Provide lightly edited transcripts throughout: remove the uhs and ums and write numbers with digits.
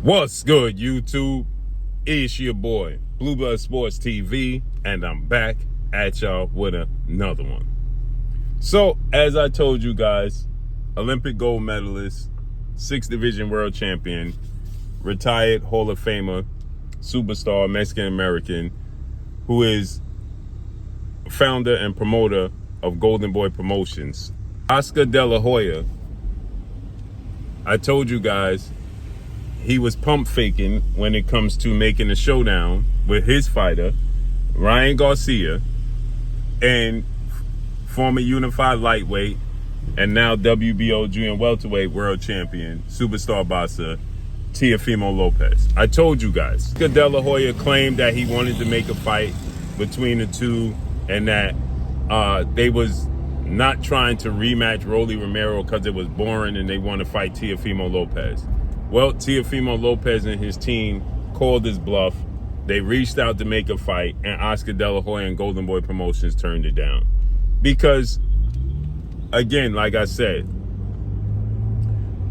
What's good, YouTube? It's your boy, Blue Blood Sports TV, and I'm back at y'all with another one. So, as I told you guys, Olympic gold medalist, 6th division world champion, retired Hall of Famer, superstar, Mexican-American, who is founder and promoter of Golden Boy Promotions, Oscar De La Hoya. I told you guys, he was pump faking when it comes to making a showdown with his fighter, Ryan Garcia, and former unified lightweight and now WBO junior welterweight world champion, superstar boxer, Teofimo Lopez. I told you guys. Oscar De La Hoya claimed that he wanted to make a fight between the two and that they was not trying to rematch Rolly Romero because it was boring and they want to fight Teofimo Lopez. Well, Teofimo Lopez and his team called his bluff. They reached out to make a fight, and Oscar De La Hoya and Golden Boy Promotions turned it down. Because, again, like I said,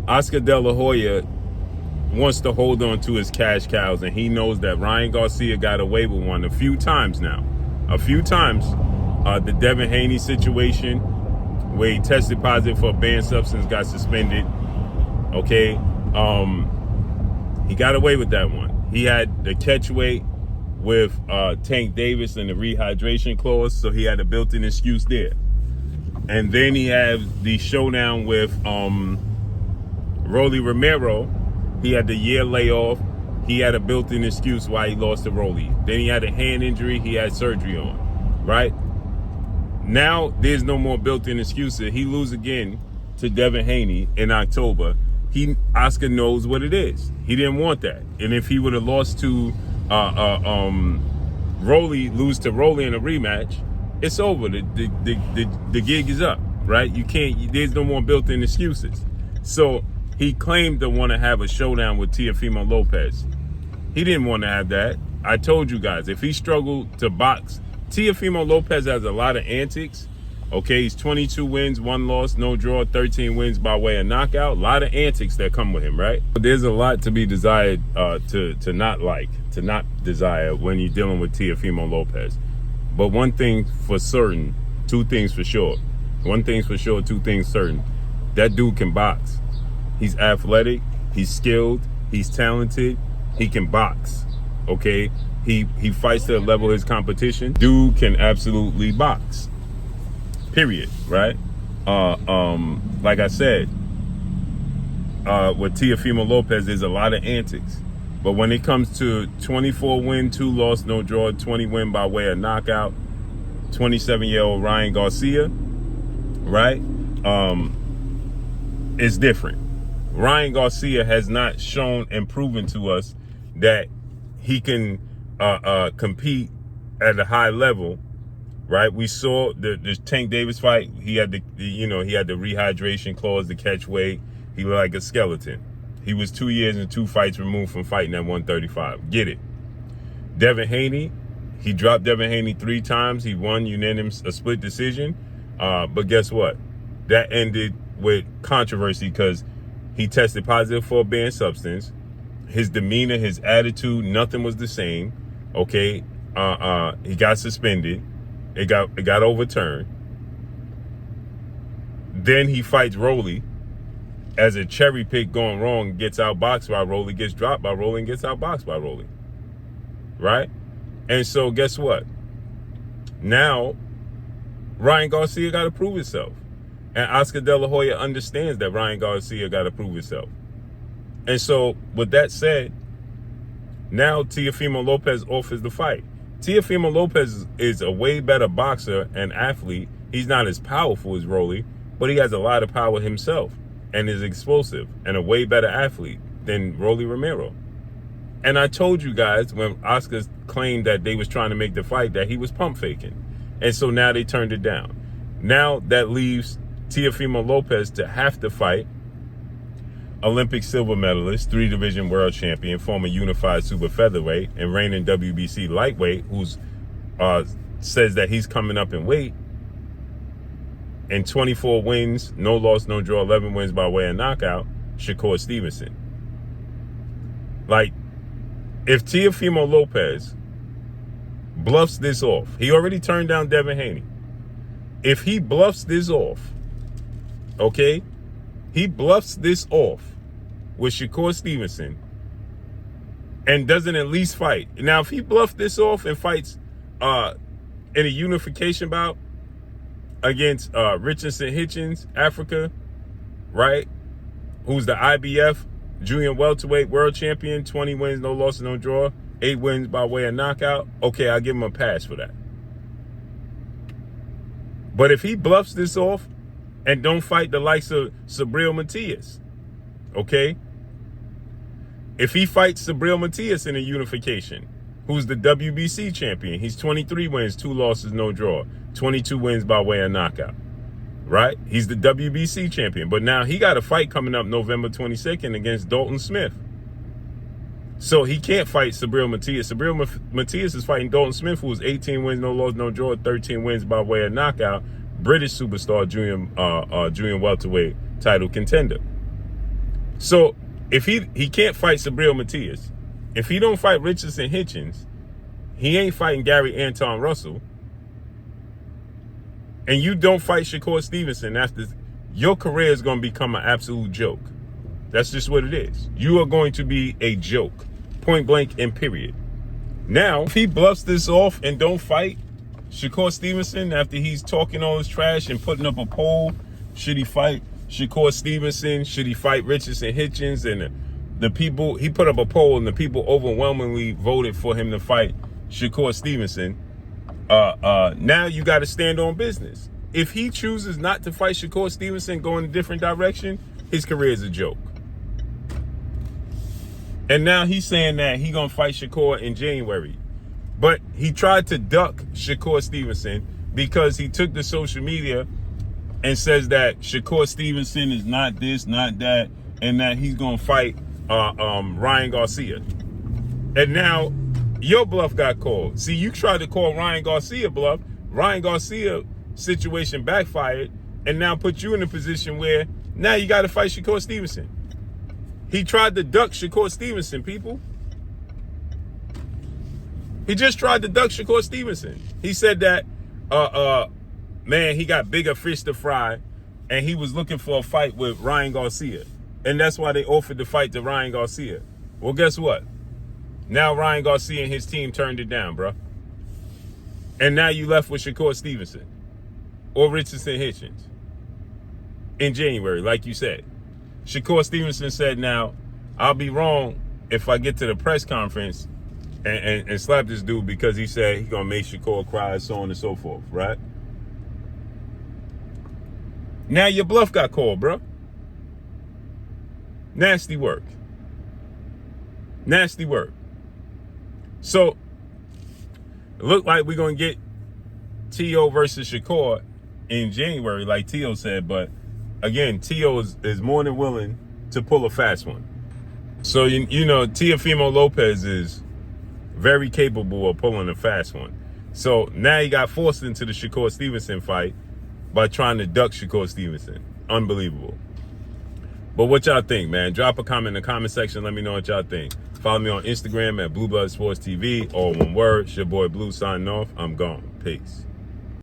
Oscar De La Hoya wants to hold on to his cash cows, and he knows that Ryan Garcia got away with one a few times now. A few times. The Devin Haney situation, where he tested positive for a banned substance, got suspended. Okay? He got away with that one. He had the catch weight with Tank Davis and the rehydration clause, so he had a built-in excuse there. And then he had the showdown with Rolly Romero. He had the year layoff. He had a built-in excuse why he lost to Rolly. Then he had a hand injury he had surgery on, right? Now there's no more built-in excuses. He lose again to Devin Haney in October. Oscar knows what it is. He didn't want that. And if he would have lost to lose to Rolly in a rematch, it's over. The gig is up, right? You can't. There's no more built-in excuses. So he claimed to want to have a showdown with Teofimo Lopez. He didn't want to have that. I told you guys, if he struggled to box, Teofimo Lopez has a lot of antics. Okay, he's 22 wins, 1 loss, no draw, 13 wins by way of knockout. A lot of antics that come with him, right? There's a lot to be desired, to not desire when you're dealing with Teofimo Lopez. But one thing for certain, 2 things for sure. 1 thing's for sure, 2 things certain. That dude can box. He's athletic, he's skilled, he's talented, he can box. Okay, he fights to the level of his competition. Dude can absolutely box. Period, right? Like I said, with Teofimo Lopez, there's a lot of antics. But when it comes to 24 win, 2 loss, no draw, 20 win by way of knockout, 27-year-old Ryan Garcia, right? It's different. Ryan Garcia has not shown and proven to us that he can compete at a high level. Right, we saw the Tank Davis fight. He had the rehydration clause, the catch weight. He looked like a skeleton. He was 2 years and 2 fights removed from fighting at 135. Get it? Devin Haney, he dropped Devin Haney 3 times. He won unanimous, a split decision. But guess what? That ended with controversy because he tested positive for a banned substance. His demeanor, his attitude, nothing was the same. Okay, he got suspended. It got overturned. Then he fights Rolly as a cherry pick going wrong, gets outboxed by Rolly, gets dropped by Rolly, and gets outboxed by Rolly. Right? And so guess what? Now, Ryan Garcia got to prove himself. And Oscar De La Hoya understands that Ryan Garcia got to prove himself. And so, with that said, now Teofimo Lopez offers the fight. Teofimo Lopez is a way better boxer and athlete. He's not as powerful as Rolly, but he has a lot of power himself and is explosive and a way better athlete than Rolly Romero. And I told you guys when Oscar claimed that they was trying to make the fight that he was pump faking. And so now they turned it down. Now that leaves Teofimo Lopez to have to fight Olympic silver medalist, 3-division world champion, former unified super featherweight, and reigning WBC lightweight, who's says that he's coming up in weight, and 24 wins, no loss, no draw, 11 wins by way of knockout, Shakur Stevenson. Like, if Teofimo Lopez bluffs this off, he already turned down Devin Haney. If he bluffs this off, okay, he bluffs this off with Shakur Stevenson and doesn't at least fight. Now, if he bluffs this off and fights in a unification bout against Richardson Hitchens, Africa, right, who's the IBF junior welterweight world champion, 20 wins, no losses, no draw, 8 wins by way of knockout, okay, I'll give him a pass for that. But if he bluffs this off and don't fight the likes of Sabril Matias, okay? If he fights Sabril Matias in a unification, who's the WBC champion, he's 23 wins, 2 losses, no draw, 22 wins by way of knockout, right? He's the WBC champion. But now he got a fight coming up November 22nd against Dalton Smith. So he can't fight Sabril Matias. Sabril Matias is fighting Dalton Smith, who was 18 wins, no loss, no draw, 13 wins by way of knockout, British superstar, junior welterweight title contender. So if he can't fight Sabril Matias, if he don't fight Richardson Hitchens, he ain't fighting Gary Anton Russell, and you don't fight Shakur Stevenson, your career is going to become an absolute joke. That's just what it is. You are going to be a joke, point blank and period. Now, if he bluffs this off and don't fight Shakur Stevenson after he's talking all his trash and putting up a poll, should he fight Shakur Stevenson? Should he fight Richardson Hitchens? And the people, he put up a poll and the people overwhelmingly voted for him to fight Shakur Stevenson. Now you got to stand on business. If he chooses not to fight Shakur Stevenson, go in a different direction, his career is a joke. And now he's saying that he's going to fight Shakur in January. But he tried to duck Shakur Stevenson because he took to social media and says that Shakur Stevenson is not this, not that, and that he's going to fight Ryan Garcia. And now your bluff got called. See, you tried to call Ryan Garcia bluff. Ryan Garcia situation backfired and now put you in a position where now you got to fight Shakur Stevenson. He tried to duck Shakur Stevenson, people. He just tried to duck Shakur Stevenson. He said that, man, he got bigger fish to fry, and he was looking for a fight with Ryan Garcia. And that's why they offered the fight to Ryan Garcia. Well, guess what? Now Ryan Garcia and his team turned it down, bro. And now you left with Shakur Stevenson or Richardson Hitchens in January, like you said. Shakur Stevenson said, now, I'll be wrong if I get to the press conference and slap this dude because he said he's going to make Shakur cry, so on and so forth, right? Now your bluff got called, bro. Nasty work. Nasty work. So, it looked like we're going to get Teo versus Shakur in January, like Teo said, but again, Teo is more than willing to pull a fast one. So, you know, Teofimo Lopez is very capable of pulling a fast one. So now he got forced into the Shakur Stevenson fight by trying to duck Shakur Stevenson. Unbelievable. But what y'all think, man? Drop a comment in the comment section. Let me know what y'all think. Follow me on Instagram at Blue Blood Sports TV. All one word. It's your boy Blue signing off. I'm gone. Peace.